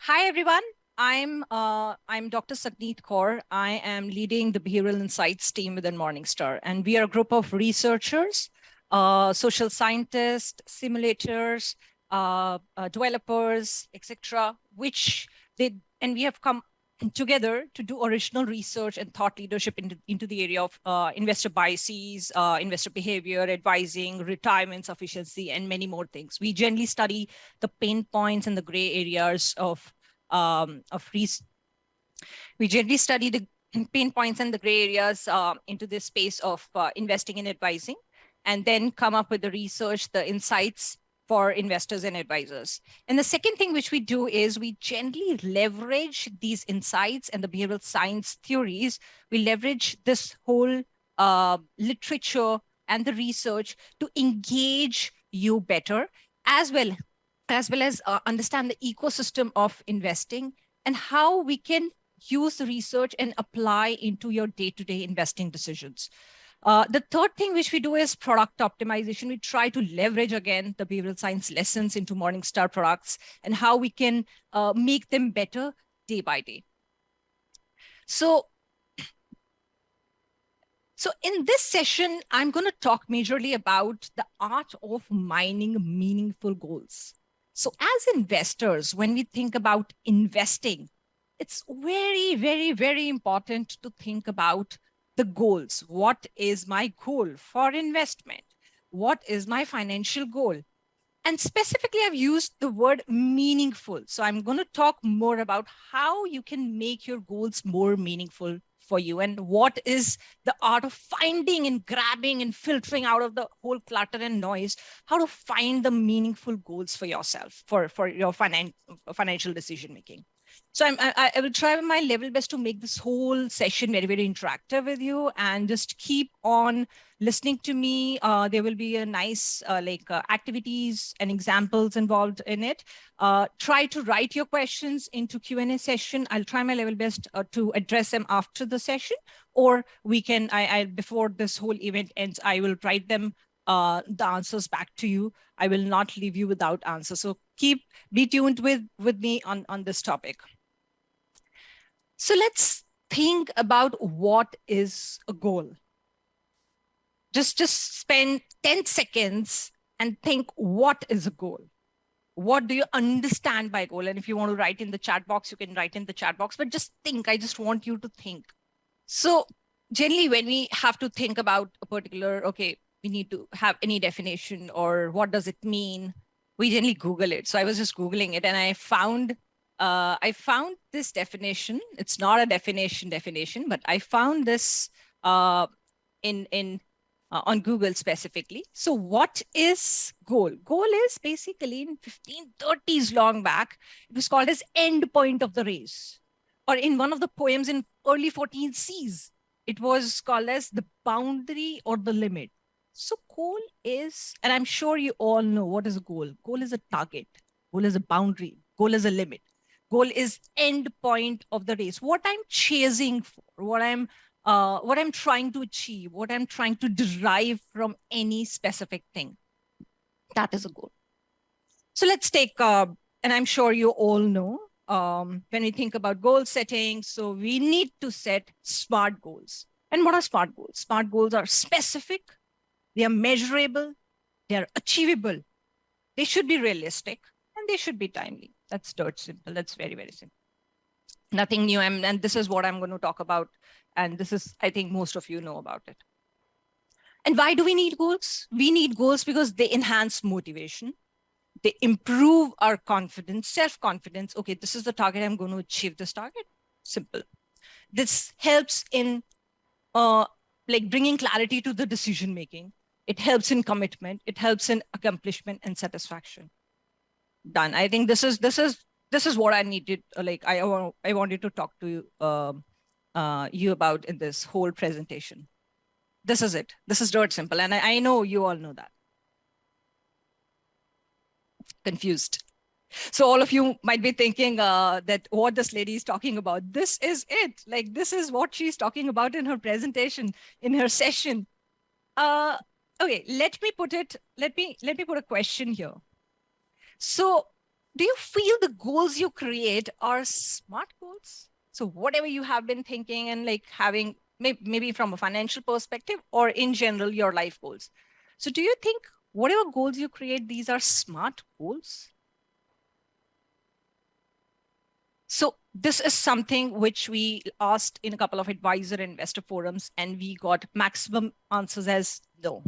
Hi, everyone. I'm Dr. Sagneet Kaur. I am leading the Behavioral Insights team within Morningstar, and we are a group of researchers, social scientists, simulators, developers, etc. We have come together to do original research and thought leadership into the area of investor biases, investor behavior, advising, retirement sufficiency, and many more things. We generally study the pain points and the gray areas of research. We generally study the pain points and the gray areas into this space of investing and advising, and then come up with the research, the insights for investors and advisors. And the second thing which we do is we generally leverage these insights and the behavioral science theories. We leverage this whole literature and the research to engage you better, as well as understand the ecosystem of investing and how we can use the research and apply into your day-to-day investing decisions. The third thing which we do is product optimization. We try to leverage again the behavioral science lessons into Morningstar products and how we can make them better day by day. So in this session, I'm going to talk majorly about the art of mining meaningful goals. So as investors, when we think about investing, it's very, very, very important to think about the goals. What is my goal for investment? What is my financial goal? And specifically, I've used the word meaningful. So I'm going to talk more about how you can make your goals more meaningful for you and what is the art of finding and grabbing and filtering out of the whole clutter and noise, how to find the meaningful goals for yourself, for your financial decision making. So I will try my level best to make this whole session very, very interactive with you, and just keep on listening to me. There will be a nice activities and examples involved in it. Try to write your questions into Q&A session. I'll try my level best to address them after the session, or we can, before this whole event ends, I will write them the answers back to you. I will not leave you without answers. So be tuned with me on this topic. So let's think about what is a goal. Just spend 10 seconds and think, what is a goal? What do you understand by goal? And if you want to write in the chat box, you can write in the chat box, but just think. I just want you to think. So generally, when we have to think about a particular, okay, we need to have any definition or what does it mean, we generally Google it. So I was just Googling it and I found this definition. It's not a definition, but I found this on Google specifically. So what is goal? Goal is basically in 1530s long back, it was called as end point of the race. Or in one of the poems in early 14th Cs, it was called as the boundary or the limit. So goal is, and I'm sure you all know what is a goal. Goal is a target. Goal is a boundary. Goal is a limit. Goal is end point of the race. What I'm chasing for, what I'm trying to achieve, what I'm trying to derive from any specific thing. That is a goal. So let's take, and I'm sure you all know, when we think about goal setting, so we need to set SMART goals. And what are SMART goals? SMART goals are specific, they are measurable, they are achievable, they should be realistic, and they should be timely. That's dirt simple. That's very, very simple. Nothing new. And this is what I'm going to talk about. And this is, I think most of you know about it. And why do we need goals? We need goals because they enhance motivation. They improve our confidence, self-confidence. Okay, this is the target. I'm going to achieve this target. Simple. This helps in bringing clarity to the decision-making. It helps in commitment. It helps in accomplishment and satisfaction. Done. I think this is what I needed. I wanted to talk to you about in this whole presentation. This is it. This is dirt simple, and I know you all know that. Confused. So all of you might be thinking that what this lady is talking about. This is it. Like, this is what she's talking about in her presentation, in her session. Okay, let me put a question here. So Do you feel the goals you create are smart goals? So whatever you have been thinking and like having maybe from a financial perspective or in general, your life goals. So do you think whatever goals you create, these are smart goals? So this is something which we asked in a couple of advisor investor forums, and we got maximum answers as no.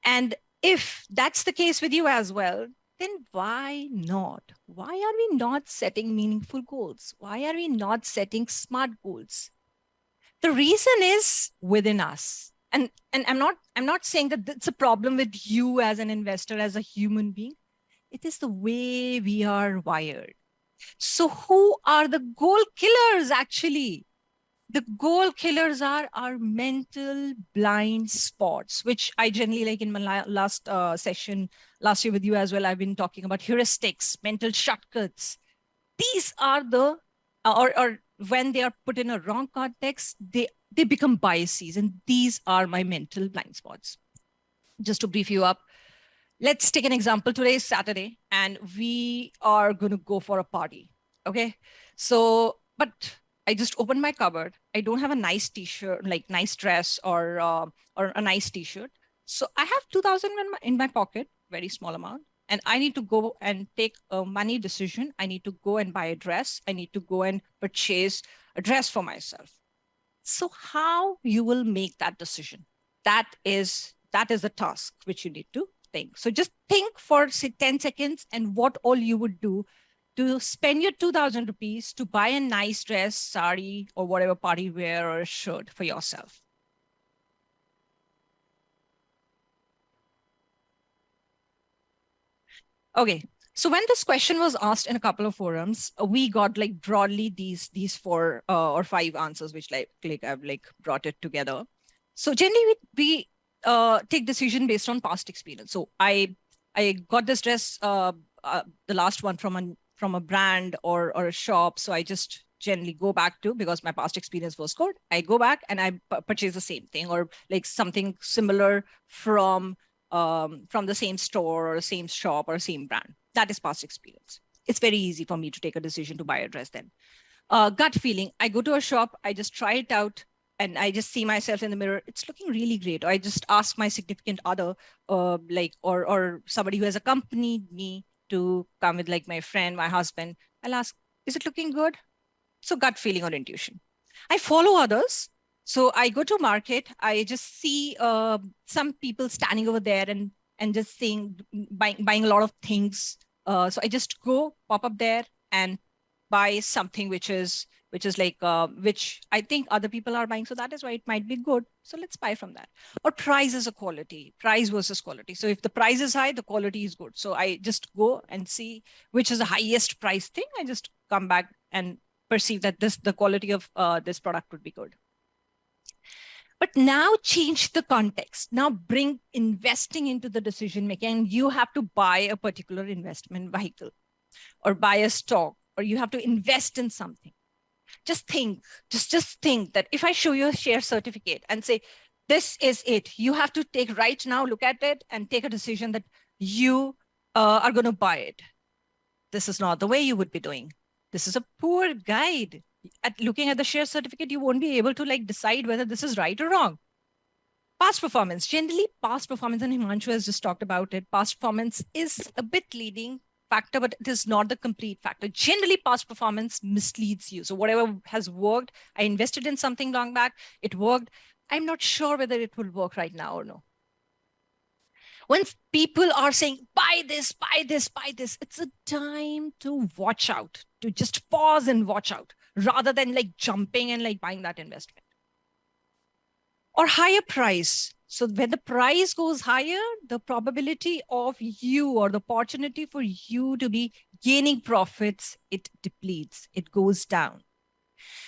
And if that's the case with you as well, then why not? Why are we not setting meaningful goals? Why are we not setting smart goals? The reason is within us. And I'm not saying that it's a problem with you as an investor, as a human being. It is the way we are wired. So who are the goal killers actually? The goal killers are our mental blind spots, which I generally like in my last session last year with you as well. I've been talking about heuristics, mental shortcuts. These are the, or when they are put in a wrong context, they become biases. And these are my mental blind spots. Just to brief you up, let's take an example. Today is Saturday and we are going to go for a party. Okay. So, but I just opened my cupboard. I don't have a nice t-shirt, like nice dress or a nice t-shirt. So I have 2000 in my pocket, very small amount. And I need to go and take a money decision. I need to go and buy a dress. I need to go and purchase a dress for myself. So how you will make that decision? That is a task which you need to think. So just think for say 10 seconds and what all you would do to spend your 2000 rupees to buy a nice dress, sari, or whatever party wear or a shirt for yourself. Okay. So when this question was asked in a couple of forums, we got like broadly these four or five answers, which like I've like brought it together. So generally we take decision based on past experience. So I got this dress, the last one from a brand or a shop. So I just generally go back to, because my past experience was good. I go back and I purchase the same thing or like something similar from the same store or same shop or same brand. That is past experience. It's very easy for me to take a decision to buy a dress then. Gut feeling. I go to a shop, I just try it out, and I just see myself in the mirror. It's looking really great. Or I just ask my significant other, like, or somebody who has accompanied me to come with, like my friend, my husband. I'll ask, is it looking good? So gut feeling or intuition. I follow others. So I go to market. I just see some people standing over there and just seeing buying a lot of things. So I just go pop up there and buy something which is like which I think other people are buying. So that is why it might be good. So let's buy from that. Or price is a quality, price versus quality. So if the price is high, the quality is good. So I just go and see which is the highest price thing. I just come back and perceive that the quality of this product would be good. But now change the context. Now bring investing into the decision making. You have to buy a particular investment vehicle or buy a stock, or you have to invest in something. Just think, just think that if I show you a share certificate and say, this is it, you have to take right now, look at it and take a decision that you are going to buy it. This is not the way you would be doing. This is a poor guide. At looking at the share certificate, you won't be able to like decide whether this is right or wrong. Past performance, generally past performance, and Himanshu has just talked about it. Past performance is a bit leading factor, but it is not the complete factor. Generally, past performance misleads you. So whatever has worked, I invested in something long back, it worked. I'm not sure whether it will work right now or no. When people are saying, buy this, buy this, buy this, it's a time to watch out, to just pause and watch out rather than like jumping and like buying that investment. Or higher price. So when the price goes higher, the probability of you or the opportunity for you to be gaining profits, it depletes, it goes down.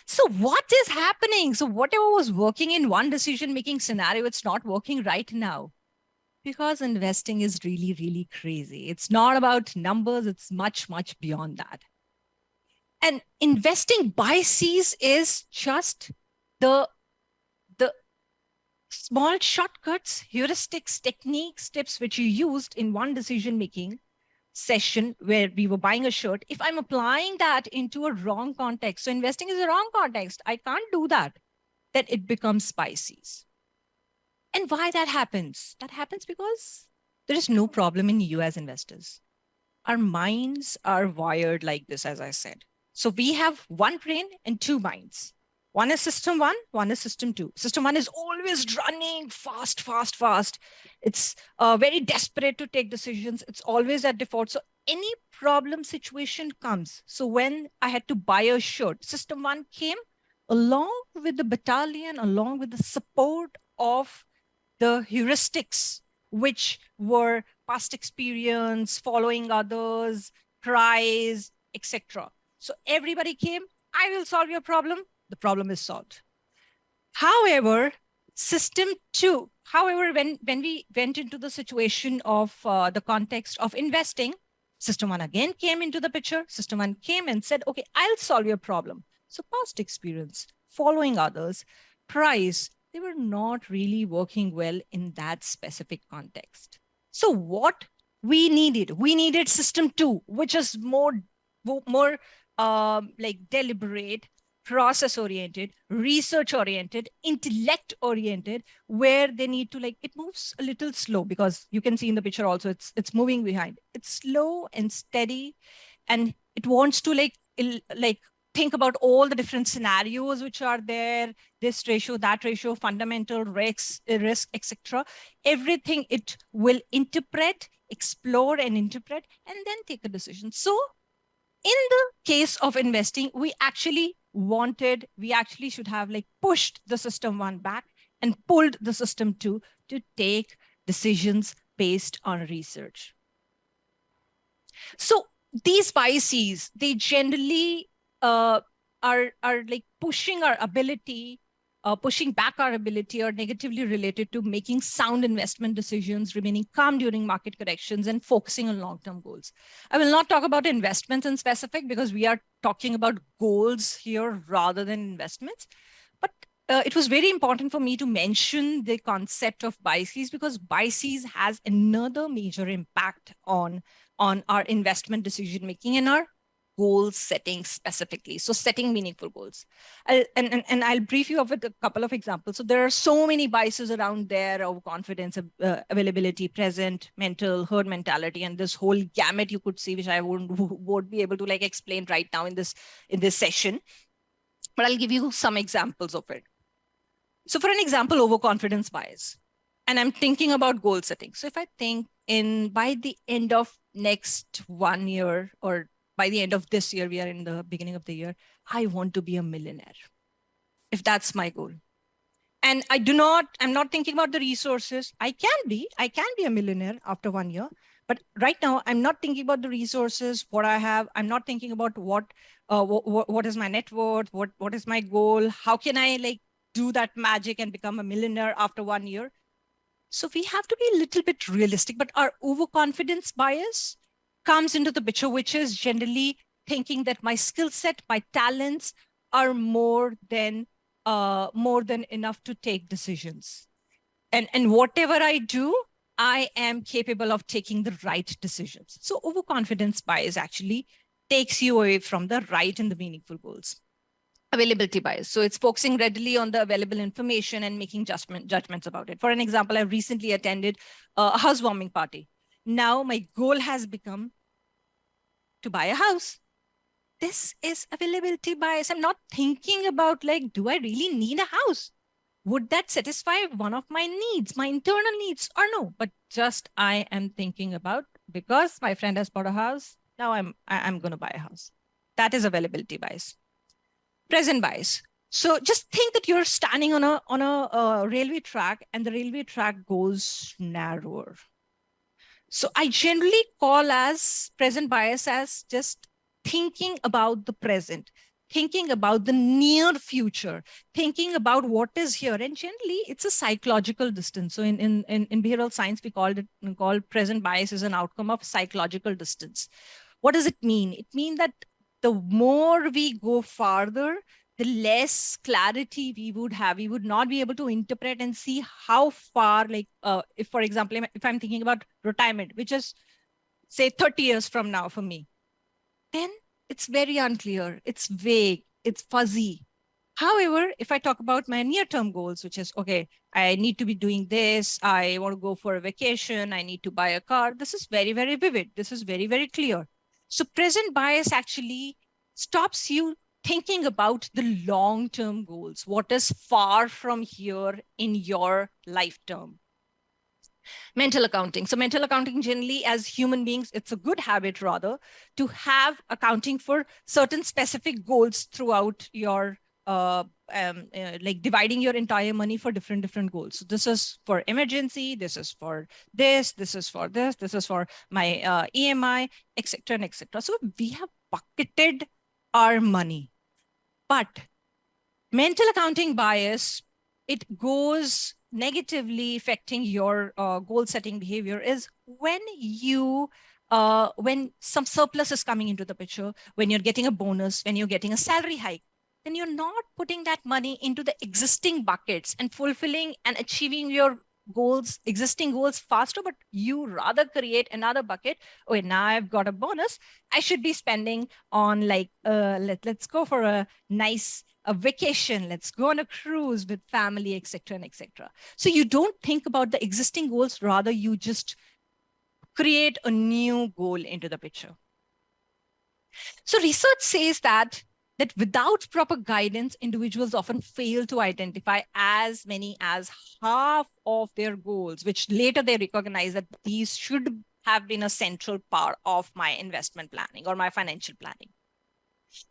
So what is happening? So whatever was working in one decision-making scenario, it's not working right now. Because investing is really, really crazy. It's not about numbers. It's much, much beyond that. And investing biases is just the small shortcuts, heuristics, techniques, tips which you used in one decision making. session where we were buying a shirt, if I'm applying that into a wrong context, so investing is a wrong context, I can't do that, then it becomes Pisces. And why that happens? That happens because there is no problem in you as investors. Our minds are wired like this, as I said. So we have one brain and two minds. One is system one, one is system two. System one is always running fast, fast, fast. It's very desperate to take decisions. It's always at default. So any problem situation comes. So when I had to buy a shirt, system one came along with the battalion, along with the support of the heuristics, which were past experience, following others, price, etc. So everybody came, I will solve your problem. The problem is solved. However, when we went into the situation of the context of investing, system one again came into the picture. System one came and said, okay, I'll solve your problem. So past experience, following others, price, they were not really working well in that specific context. So what we needed system two, which is more like deliberate, process oriented, research oriented, intellect oriented, where they need to, like, it moves a little slow, because you can see in the picture also it's moving behind. It's slow and steady, and it wants to like think about all the different scenarios which are there, this ratio, that ratio, fundamental risk, etc. Everything it will interpret, explore and interpret, and then take a decision. So in the case of investing, we actually should have like pushed the system one back and pulled the system two to take decisions based on research. So these biases, they generally are like pushing our ability, pushing back our ability, or negatively related to making sound investment decisions, remaining calm during market corrections, and focusing on long-term goals. I will not talk about investments in specific, because we are talking about goals here rather than investments. But it was very important for me to mention the concept of biases, because biases has another major impact on our investment decision making and our goal setting specifically. So setting meaningful goals. I'll brief you of with a couple of examples. So there are so many biases around there of confidence, availability, present, mental, herd mentality, and this whole gamut you could see, which I won't be able to like explain right now in this session. But I'll give you some examples of it. So for an example, overconfidence bias. And I'm thinking about goal setting. So if I think by the end of next 1 year, or by the end of this year, we are in the beginning of the year, I want to be a millionaire. If that's my goal. And I'm not thinking about the resources. I can be a millionaire after 1 year. But right now, I'm not thinking about the resources, what I have. I'm not thinking about what is my net worth, what is my goal, how can I like do that magic and become a millionaire after 1 year. So we have to be a little bit realistic, but our overconfidence bias comes into the picture, which is generally thinking that my skill set, my talents are more than enough to take decisions. And whatever I do, I am capable of taking the right decisions. So overconfidence bias actually takes you away from the right and the meaningful goals. Availability bias. So it's focusing readily on the available information and making judgments about it. For an example, I recently attended a housewarming party. Now my goal has become to buy a house. This is availability bias. I'm not thinking about like, do I really need a house? Would that satisfy one of my needs, my internal needs, or no? But just I am thinking about, because my friend has bought a house, now I'm going to buy a house. That is availability bias. Present bias. So just think that you're standing on a railway track, and the railway track goes narrower. So I generally call as present bias as just thinking about the present, thinking about the near future, thinking about what is here. And generally, it's a psychological distance. So in behavioral science, we call present bias as an outcome of psychological distance. What does it mean? It means that the more we go farther, the less clarity we would have. We would not be able to interpret and see how far, like, if, for example, if I'm thinking about retirement, which is say 30 years from now for me, then it's very unclear, it's vague, it's fuzzy. However, if I talk about my near-term goals, which is, okay, I need to be doing this, I want to go for a vacation, I need to buy a car, this is very, very vivid. This is very, very clear. So present bias actually stops you thinking about the long-term goals, what is far from here in your life term. Mental accounting. So mental accounting generally, as human beings, it's a good habit rather to have accounting for certain specific goals throughout your like dividing your entire money for different goals. So this is for emergency, this is for this is for this is for my EMI, etc. and etc. So we have bucketed our money. But mental accounting bias, it goes negatively affecting your goal setting behavior is when some surplus is coming into the picture, when you're getting a bonus, when you're getting a salary hike, then you're not putting that money into the existing buckets and fulfilling and achieving your goals, existing goals faster, but you rather create another bucket. Oh, now I've got a bonus, I should be spending on like let's go for a nice a vacation, let's go on a cruise with family, etc. and etc. So you don't think about the existing goals, rather you just create a new goal into the picture. So research says that without proper guidance, individuals often fail to identify as many as half of their goals, which later they recognize that these should have been a central part of my investment planning or my financial planning.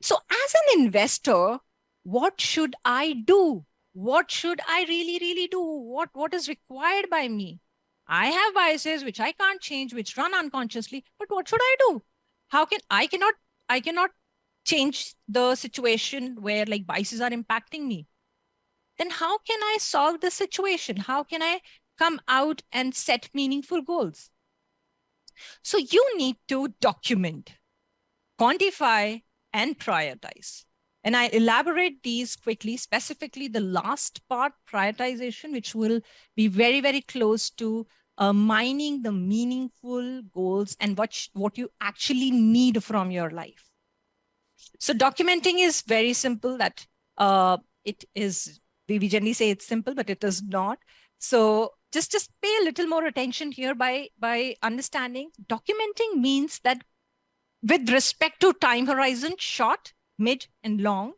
So as an investor, what should I do? What should I really, really do? What is required by me? I have biases which I can't change, which run unconsciously, but what should I do? I cannot change the situation where like biases are impacting me. Then how can I solve the situation? How can I come out and set meaningful goals? So you need to document, quantify, and prioritize. And I elaborate these quickly, specifically the last part, prioritization, which will be very, very close to mining the meaningful goals and what you actually need from your life. So documenting is very simple. That it is, we generally say it's simple, but it is not. So just pay a little more attention here by understanding. Documenting means that with respect to time horizon, short, mid, and long,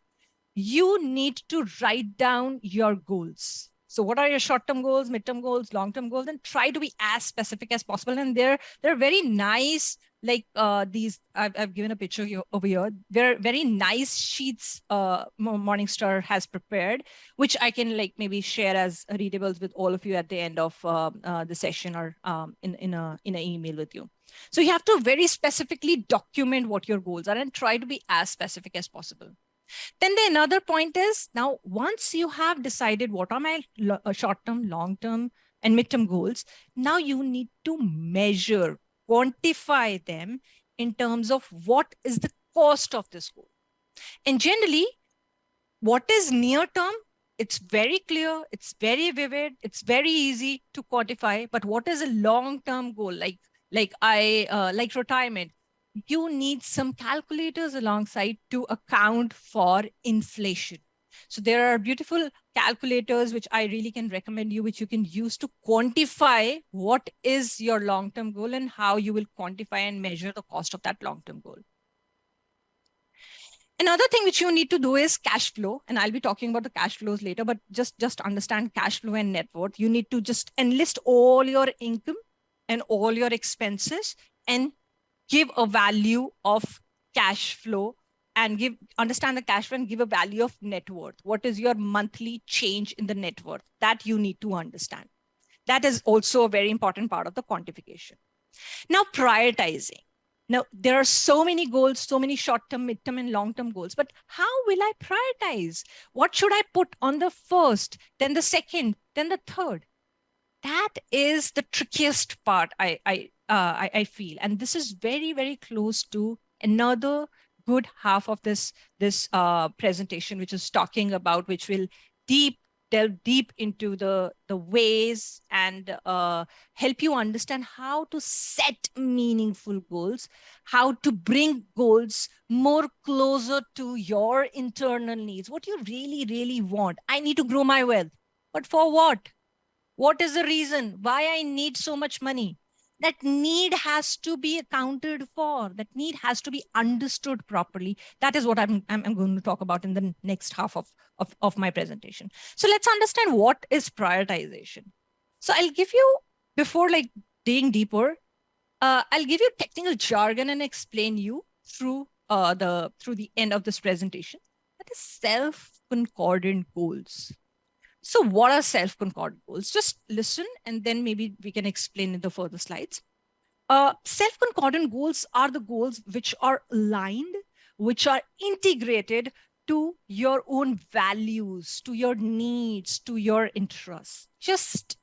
you need to write down your goals. So what are your short-term goals, mid-term goals, long-term goals, and try to be as specific as possible. And they're very nice, like these, I've given a picture here, over here. They're very nice sheets Morningstar has prepared, which I can like maybe share as readables with all of you at the end of the session, or in an email with you. So you have to very specifically document what your goals are and try to be as specific as possible. Then the another point is, now once you have decided what are my short-term, long-term, and mid-term goals, now you need to measure, quantify them in terms of what is the cost of this goal. And generally, what is near-term, it's very clear, it's very vivid, it's very easy to quantify. But what is a long-term goal, like retirement? You need some calculators alongside to account for inflation. So there are beautiful calculators which I really can recommend you, which you can use to quantify what is your long-term goal and how you will quantify and measure the cost of that long-term goal. Another thing which you need to do is cash flow, and I'll be talking about the cash flows later, but just understand cash flow and net worth. You need to just enlist all your income and all your expenses and give a value of cash flow, and understand the cash flow and give a value of net worth. What is your monthly change in the net worth? That you need to understand. That is also a very important part of the quantification. Now, prioritizing. Now, there are so many goals, so many short-term, mid-term, and long-term goals, but how will I prioritize? What should I put on the first, then the second, then the third? That is the trickiest part, I feel. And this is very, very close to another good half of this presentation, which is talking about, which will deep delve deep into the ways and help you understand how to set meaningful goals, how to bring goals more closer to your internal needs, what you really, really want. I need to grow my wealth, but for what? What is the reason why I need so much money? That need has to be accounted for. That need has to be understood properly. That is what I'm going to talk about in the next half of my presentation. So let's understand what is prioritization. So I'll give you, before like digging deeper, I'll give you technical jargon and explain you through the end of this presentation. That is self-concordant goals. So what are self-concordant goals? Just listen and then maybe we can explain in the further slides. Self-concordant goals are the goals which are aligned, which are integrated to your own values, to your needs, to your interests. Just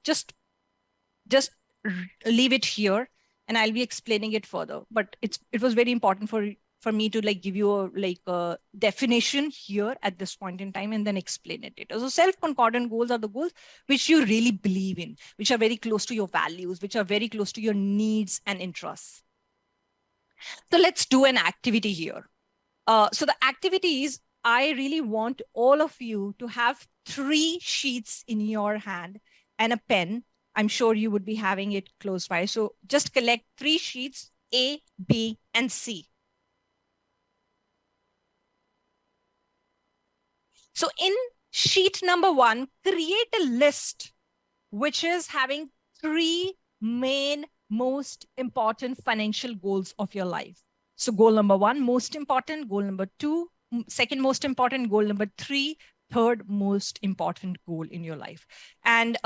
leave it here and I'll be explaining it further. But it was very important for me to like give you a definition here at this point in time and then explain it later. So self-concordant goals are the goals which you really believe in, which are very close to your values, which are very close to your needs and interests. So let's do an activity here. So the activity is, I really want all of you to have 3 sheets in your hand and a pen. I'm sure you would be having it close by. So just collect 3 sheets, A, B, and C. So in sheet number 1, create a list which is having 3 main most important financial goals of your life. So goal number 1, most important. Goal number 2, second most important. Goal number 3, third most important goal in your life. And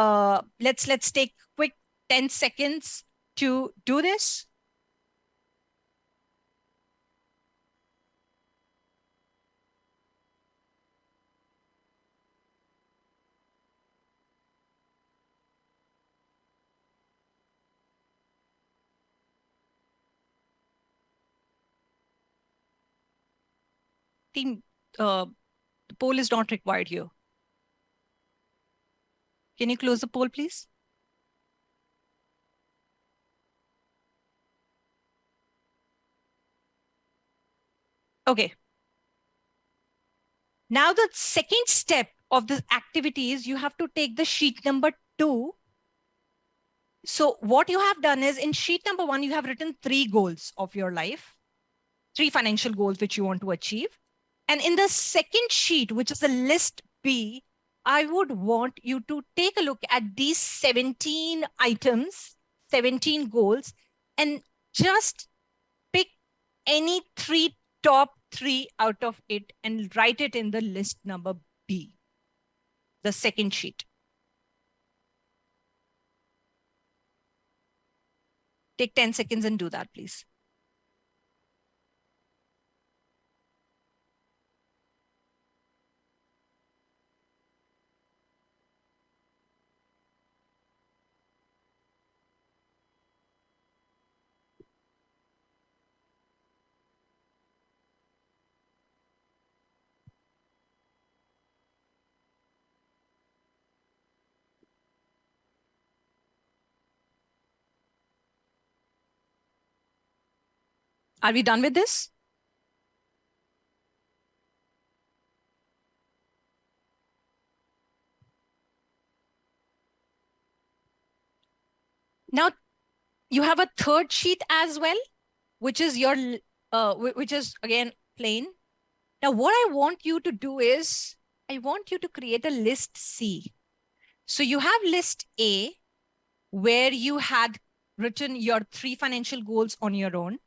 let's take quick 10 seconds to do this. Team, the poll is not required here. Can you close the poll, please? Okay. Now the second step of this activity is you have to take the sheet number 2. So what you have done is in sheet number 1, you have written 3 goals of your life, 3 financial goals which you want to achieve. And in the second sheet, which is the list B, I would want you to take a look at these 17 items, 17 goals, and just pick any top 3 out of it and write it in the list number B, the second sheet. Take 10 seconds and do that, please. Are we done with this? Now, you have a third sheet as well, which is your, which is again plain. Now, what I want you to do is, I want you to create a list C. So you have list A, where you had written your 3 financial goals on your own.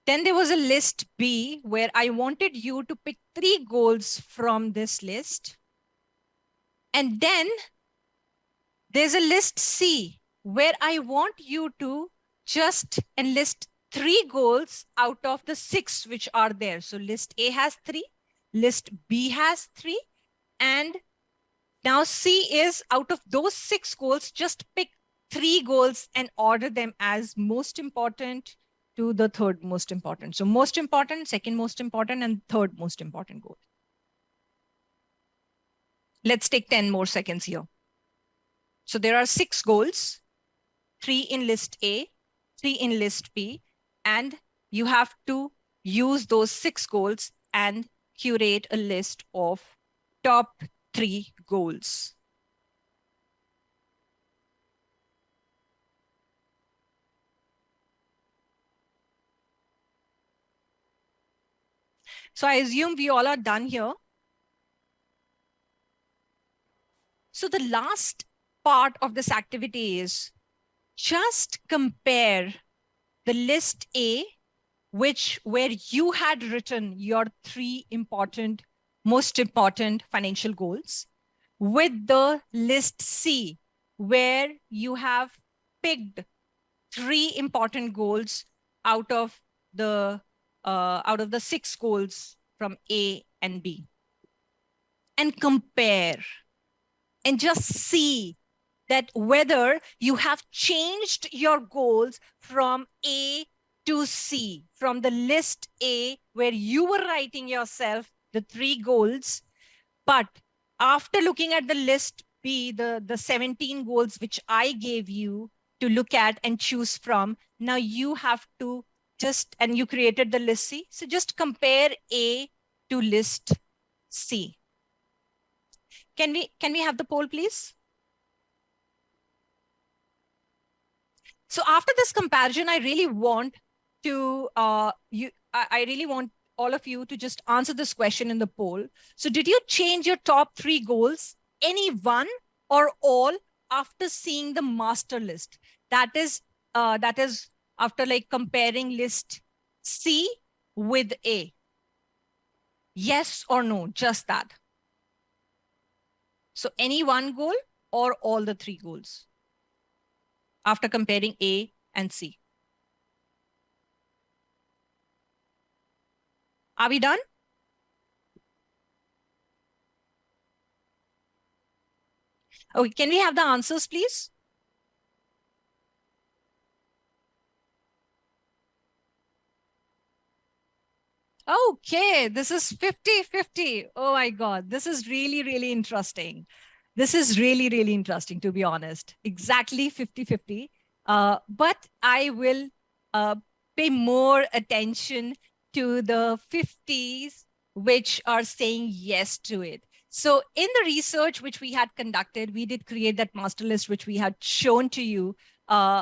Then there was a list B, where I wanted you to pick 3 goals from this list. And then there's a list C, where I want you to just enlist 3 goals out of the 6 which are there. So list A has 3, list B has 3, and now C is, out of those 6 goals, just pick 3 goals and order them as most important to the third most important. So most important, second most important, and third most important goal. Let's take 10 more seconds here. So there are 6 goals, 3 in list A, 3 in list B, and you have to use those 6 goals and curate a list of top 3 goals. So I assume we all are done here. So the last part of this activity is just compare the list A, where you had written your 3 most important financial goals, with the list C, where you have picked 3 important goals out of the 6 goals from A and B, and compare and just see that whether you have changed your goals from A to C, from the list A where you were writing yourself the 3 goals, but after looking at the list B, the 17 goals which I gave you to look at and choose from, now you have to and you created the list C. So just compare A to list C. Can we have the poll, please? So after this comparison, I really want I really want all of you to just answer this question in the poll. So did you change your top 3 goals, any one or all, after seeing the master list? That is after like comparing list C with A. Yes or no, just that. So any one goal or all the 3 goals after comparing A and C. Are we done? Okay, can we have the answers, please? Okay, this is 50-50. Oh my God, this is really, really interesting. This is really, really interesting, to be honest. Exactly 50-50. But I will pay more attention to the 50s, which are saying yes to it. So in the research which we had conducted, we did create that master list, which we had shown to you,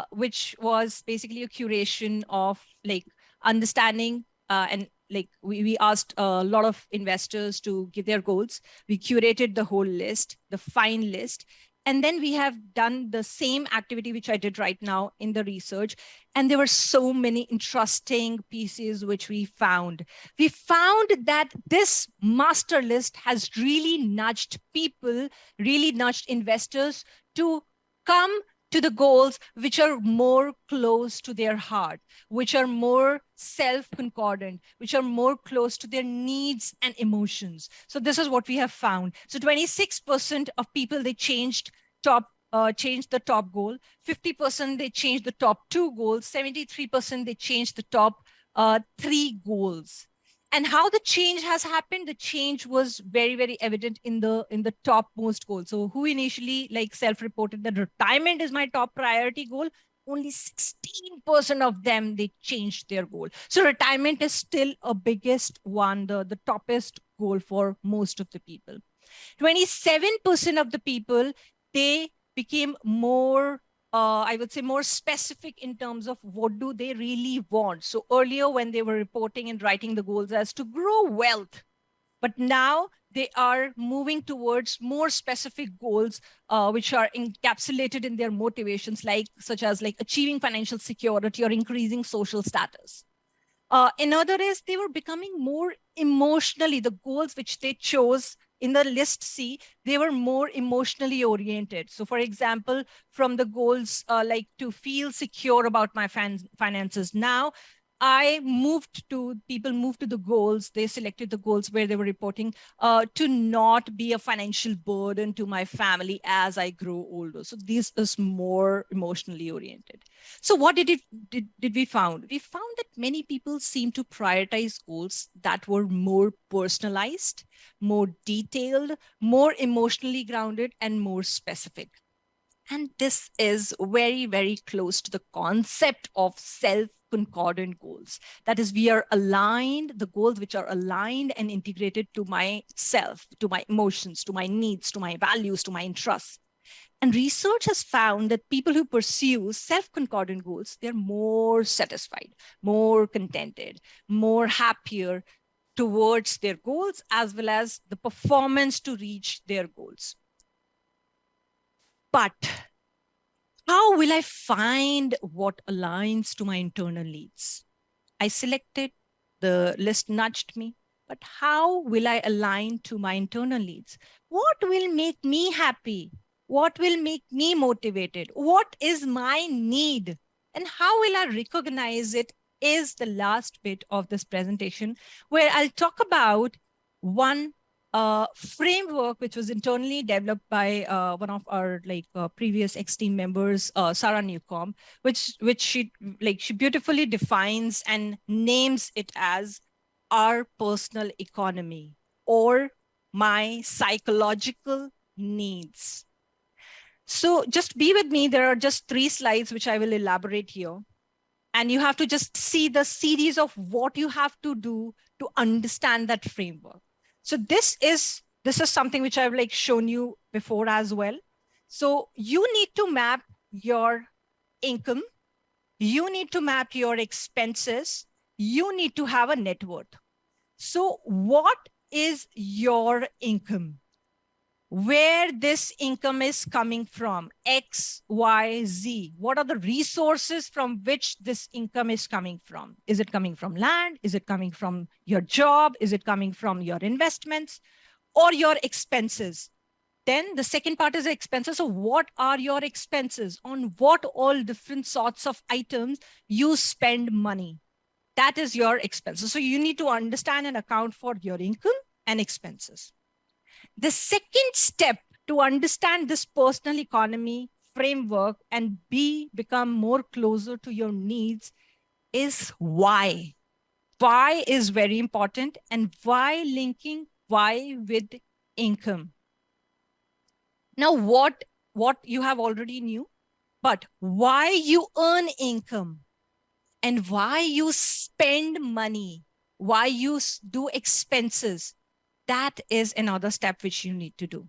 which was basically a curation of like understanding and like we asked a lot of investors to give their goals. We curated the whole list, the fine list. And then we have done the same activity, which I did right now in the research. And there were so many interesting pieces which we found. We found that this master list has really nudged people, really nudged investors to come to the goals which are more close to their heart, which are more self-concordant, which are more close to their needs and emotions. So this is what we have found. So 26% of people, they changed the top goal. 50% they changed the top 2 goals. 73% they changed the top 3 goals. And how the change has happened, the change was very, very evident in the topmost goal. So who initially like self-reported that retirement is my top priority goal? Only 16% of them, they changed their goal. So retirement is still a biggest one, the toppest goal for most of the people. 27% of the people, they became more I would say more specific in terms of what do they really want. So earlier when they were reporting and writing the goals as to grow wealth, but now they are moving towards more specific goals, which are encapsulated in their motivations, such as like achieving financial security or increasing social status. In other ways, they were becoming more emotionally, the goals which they chose in the list C, they were more emotionally oriented. So for example, from the goals like to feel secure about my finances now, people moved to the goals. They selected the goals where they were reporting to not be a financial burden to my family as I grow older. So this is more emotionally oriented. So what did we found? We found that many people seem to prioritize goals that were more personalized, more detailed, more emotionally grounded, and more specific. And this is very, very close to the concept of self concordant goals. That is, we are aligned, the goals which are aligned and integrated to myself, to my emotions, to my needs, to my values, to my interests. And research has found that people who pursue self concordant goals, they're more satisfied, more contented, more happier towards their goals, as well as the performance to reach their goals. But how will I find what aligns to my internal needs? I selected, the list nudged me, but how will I align to my internal needs? What will make me happy? What will make me motivated? What is my need? And how will I recognize it is the last bit of this presentation, where I'll talk about one framework which was internally developed by one of our previous ex-team members, Sarah Newcomb, which she beautifully defines and names it as our personal economy, or my psychological needs. So just be with me. There are just 3 slides which I will elaborate here. And you have to just see the series of what you have to do to understand that framework. So this is something which I've shown you before as well. So you need to map your income. You need to map your expenses. You need to have a net worth. So what is your income? Where this income is coming from, X, Y, Z. What are the resources from which this income is coming from? Is it coming from land? Is it coming from your job? Is it coming from your investments or your expenses? Then the second part is the expenses. So what are your expenses? On what all different sorts of items you spend money? That is your expenses. So you need to understand and account for your income and expenses. The second step to understand this personal economy framework and become more closer to your needs is why. Why is very important, and why linking why with income. Now, what you have already knew, but why you earn income and why you spend money, why you do expenses, that is another step which you need to do.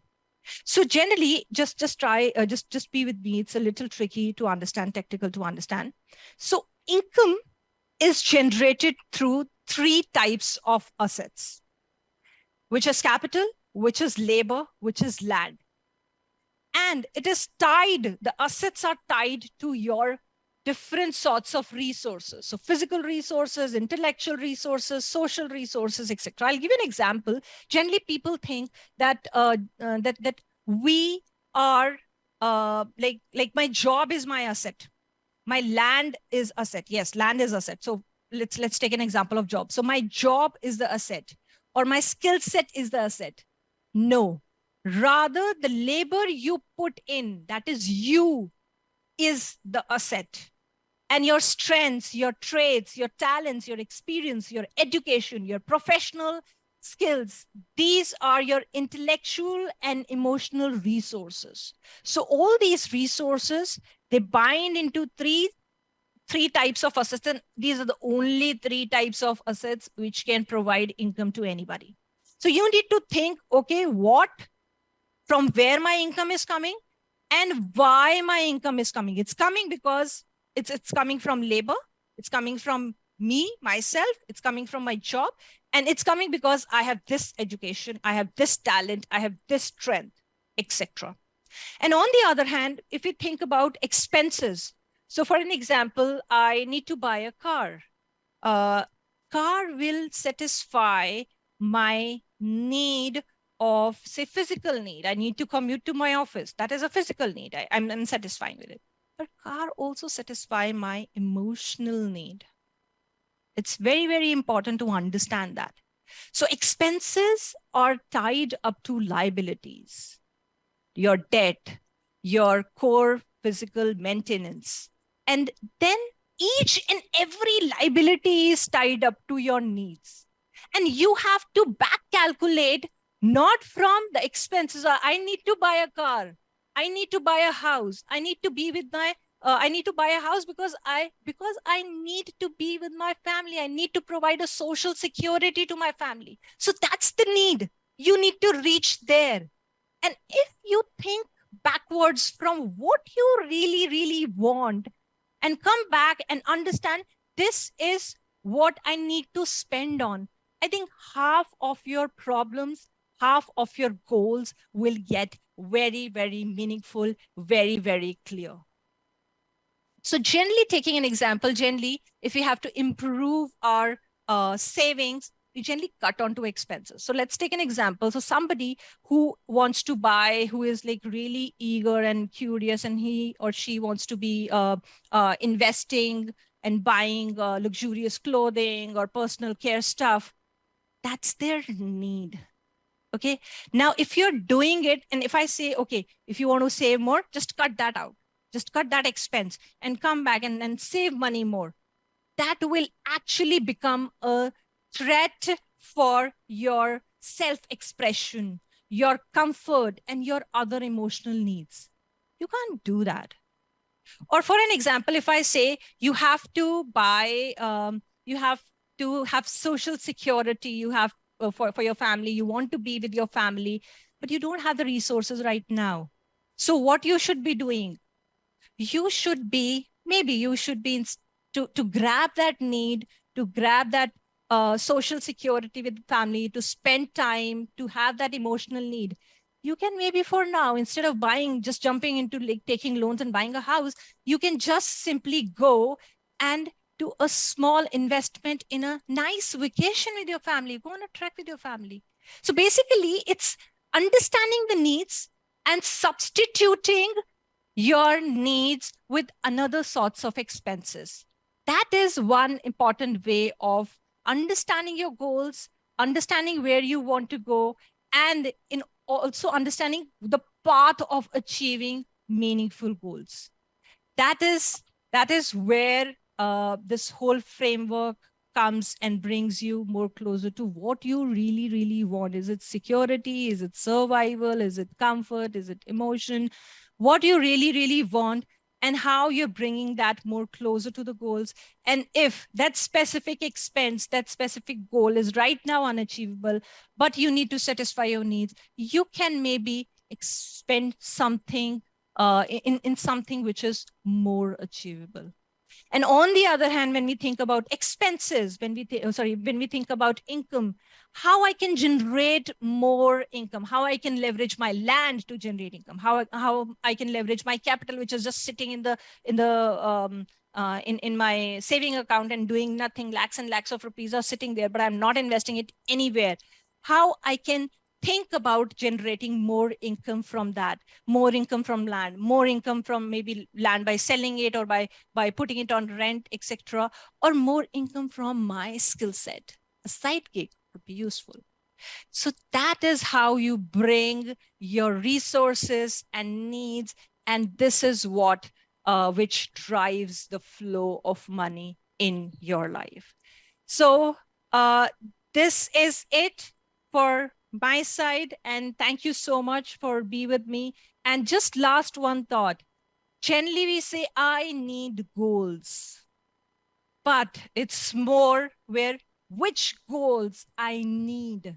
So generally, just try, just be with me. It's a little tricky to understand, technical to understand. So income is generated through 3 types of assets, which is capital, which is labor, which is land. And it is tied, the assets are tied to your different sorts of resources. So physical resources, intellectual resources, social resources, etc. I'll give you an example. Generally, people think that that we are like my job is my asset. My land is asset. Yes, land is asset. So let's take an example of job. So my job is the asset, or my skill set is the asset. No, rather the labor you put in, that is you, is the asset. And your strengths, your traits, your talents, your experience, your education, your professional skills, these are your intellectual and emotional resources. So all these resources, they bind into three types of assets. And these are the only 3 types of assets which can provide income to anybody. So you need to think, okay, from where my income is coming and why my income is coming. It's coming because it's coming from labor. It's coming from me, myself. It's coming from my job. And it's coming because I have this education, I have this talent, I have this strength, etc. And on the other hand, if you think about expenses, so for an example, I need to buy a car. Car will satisfy my need of, say, physical need. I need to commute to my office. That is a physical need. I'm satisfying with it. But car also satisfy my emotional need. It's very, very important to understand that. So expenses are tied up to liabilities, your debt, your core physical maintenance. And then each and every liability is tied up to your needs. And you have to back calculate not from the expenses. I need to buy a car. I need to buy a house. I need to be with my I need to buy a house because I need to be with my family. I need to provide a social security to my family. So that's the need. You need to reach there. And if you think backwards from what you really, really want and come back and understand this is what I need to spend on, I think half of your problems, half of your goals will get very, very meaningful, very, very clear. So generally, taking an example, generally, if we have to improve our savings, we generally cut onto expenses. So let's take an example. So somebody who wants to buy, who is like really eager and curious, and he or she wants to be investing and buying luxurious clothing or personal care stuff, that's their need. Okay. Now, if you're doing it, and if I say, okay, if you want to save more, just cut that out, just cut that expense and come back and save money more, that will actually become a threat for your self-expression, your comfort, and your other emotional needs. You can't do that. Or for an example, if I say you have to buy, you have to have social security, you have for your family, you want to be with your family, but you don't have the resources right now. So what you should be doing, you should be, maybe you should be to grab that need, to grab that social security with family, to spend time, to have that emotional need. You can maybe for now, instead of buying, just jumping into like taking loans and buying a house, you can just simply go and do a small investment in a nice vacation with your family, go on a trek with your family. So basically, it's understanding the needs and substituting your needs with another sorts of expenses. That is one important way of understanding your goals, understanding where you want to go, and in also understanding the path of achieving meaningful goals. That is where this whole framework comes and brings you more closer to what you really, really want. Is it security? Is it survival? Is it comfort? Is it emotion? What you really, really want, and how you're bringing that more closer to the goals. And if that specific expense, that specific goal is right now unachievable, but you need to satisfy your needs, you can maybe spend something in something which is more achievable. And on the other hand, when we think about expenses, when we think about income, how I can generate more income, how I can leverage my land to generate income, how I can leverage my capital, which is just sitting in my saving account and doing nothing, lakhs and lakhs of rupees are sitting there, but I'm not investing it anywhere. How I can think about generating more income from that, more income from land, more income from maybe land by selling it or by putting it on rent, etc., or more income from my skill set. A side gig would be useful. So that is how you bring your resources and needs, and this is what which drives the flow of money in your life. So this is it for my side, and thank you so much for being with me. And just last one thought. Generally, we say, I need goals, but it's more where which goals I need.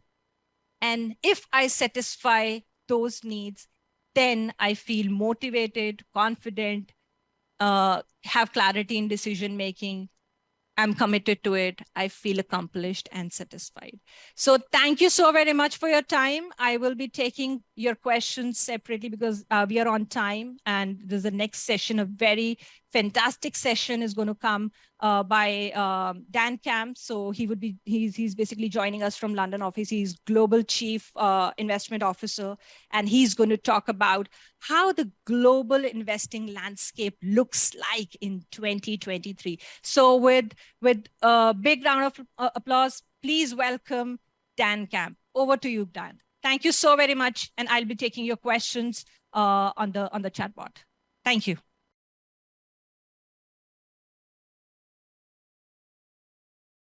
And if I satisfy those needs, then I feel motivated, confident, have clarity in decision making. I'm committed to it. I feel accomplished and satisfied. So thank you so very much for your time. I will be taking your questions separately because we are on time, and there's the next session, a very fantastic session is going to come by Dan Camp. So he's basically joining us from London office. He's Global Chief Investment Officer, and he's going to talk about how the global investing landscape looks like in 2023. So with a big round of applause, please welcome Dan Camp. Over to you, Dan. Thank you so very much, and I'll be taking your questions on the chat bot. Thank you.